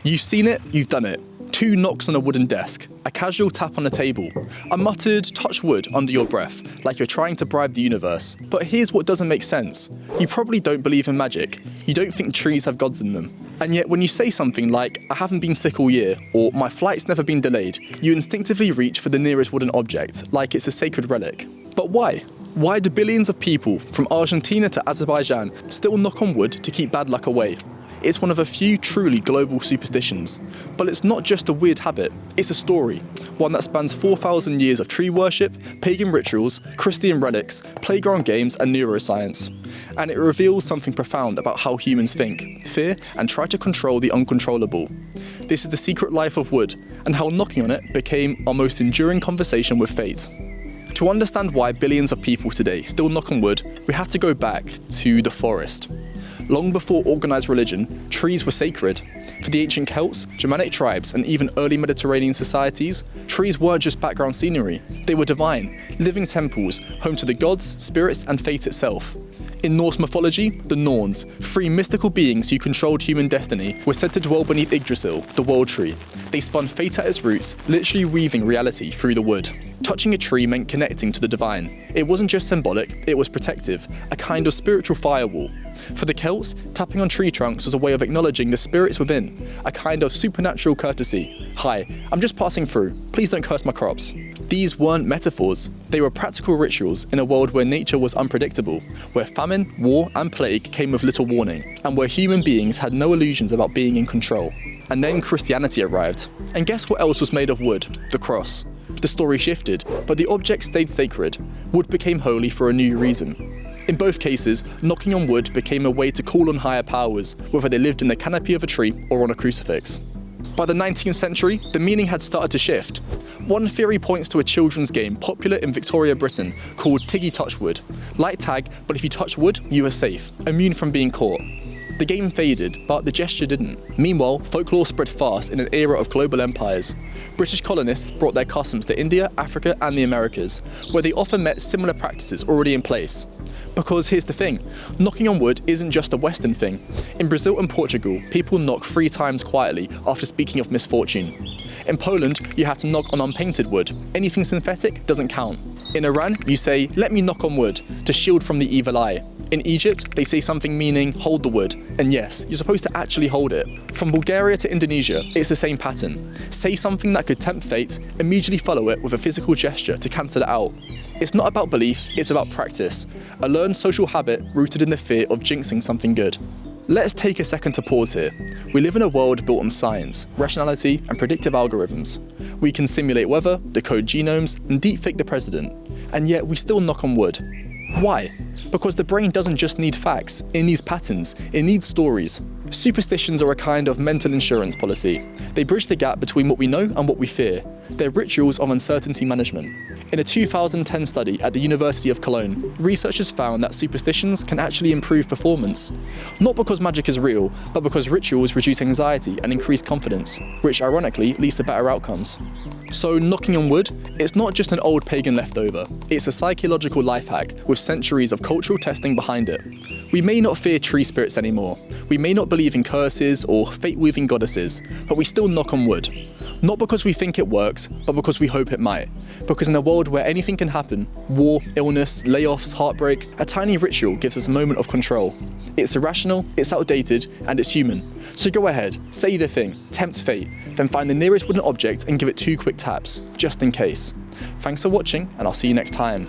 You've seen it, you've done it. 2 knocks on a wooden desk, a casual tap on a table, a muttered touch wood under your breath, like you're trying to bribe the universe. But here's what doesn't make sense. You probably don't believe in magic. You don't think trees have gods in them. And yet when you say something like, I haven't been sick all year, or my flight's never been delayed, you instinctively reach for the nearest wooden object, like it's a sacred relic. But why? Why do billions of people, from Argentina to Azerbaijan, still knock on wood to keep bad luck away? It's one of a few truly global superstitions. But it's not just a weird habit, it's a story. One that spans 4,000 years of tree worship, pagan rituals, Christian relics, playground games and neuroscience. And it reveals something profound about how humans think, fear and try to control the uncontrollable. This is the secret life of wood, and how knocking on it became our most enduring conversation with fate. To understand why billions of people today still knock on wood, we have to go back to the forest. Long before organised religion, trees were sacred. For the ancient Celts, Germanic tribes, and even early Mediterranean societies, trees weren't just background scenery. They were divine, living temples, home to the gods, spirits, and fate itself. In Norse mythology, the Norns, 3 mystical beings who controlled human destiny, were said to dwell beneath Yggdrasil, the world tree. They spun fate at its roots, literally weaving reality through the wood. Touching a tree meant connecting to the divine. It wasn't just symbolic, it was protective, a kind of spiritual firewall. For the Celts, tapping on tree trunks was a way of acknowledging the spirits within, a kind of supernatural courtesy. Hi, I'm just passing through, please don't curse my crops. These weren't metaphors, they were practical rituals in a world where nature was unpredictable, where famine, war and plague came with little warning, and where human beings had no illusions about being in control. And then Christianity arrived. And guess what else was made of wood? The cross. The story shifted, but the object stayed sacred. Wood became holy for a new reason. In both cases, knocking on wood became a way to call on higher powers, whether they lived in the canopy of a tree or on a crucifix. By the 19th century, the meaning had started to shift. One theory points to a children's game popular in Victorian Britain called Tiggy Touchwood. Like tag, but if you touch wood, you are safe, immune from being caught. The game faded, but the gesture didn't. Meanwhile, folklore spread fast in an era of global empires. British colonists brought their customs to India, Africa and the Americas, where they often met similar practices already in place. Because here's the thing, knocking on wood isn't just a Western thing. In Brazil and Portugal, people knock 3 times quietly after speaking of misfortune. In Poland, you have to knock on unpainted wood. Anything synthetic doesn't count. In Iran, you say, let me knock on wood, to shield from the evil eye. In Egypt, they say something meaning, hold the wood. And yes, you're supposed to actually hold it. From Bulgaria to Indonesia, it's the same pattern. Say something that could tempt fate, immediately follow it with a physical gesture to cancel it out. It's not about belief, it's about practice. A learned social habit rooted in the fear of jinxing something good. Let's take a second to pause here. We live in a world built on science, rationality, and predictive algorithms. We can simulate weather, decode genomes, and deepfake the president. And yet we still knock on wood. Why? Because the brain doesn't just need facts, it needs patterns, it needs stories. Superstitions are a kind of mental insurance policy. They bridge the gap between what we know and what we fear. They're rituals of uncertainty management. In a 2010 study at the University of Cologne, researchers found that superstitions can actually improve performance. Not because magic is real, but because rituals reduce anxiety and increase confidence, which ironically leads to better outcomes. So knocking on wood, it's not just an old pagan leftover, it's a psychological life hack with centuries of cultural testing behind it. We may not fear tree spirits anymore, we may not believe in curses or fate-weaving goddesses, but we still knock on wood. Not because we think it works, but because we hope it might. Because in a world where anything can happen, war, illness, layoffs, heartbreak, a tiny ritual gives us a moment of control. It's irrational, it's outdated, and it's human. So go ahead, say the thing, tempt fate, then find the nearest wooden object and give it 2 quick taps, just in case. Thanks for watching, and I'll see you next time.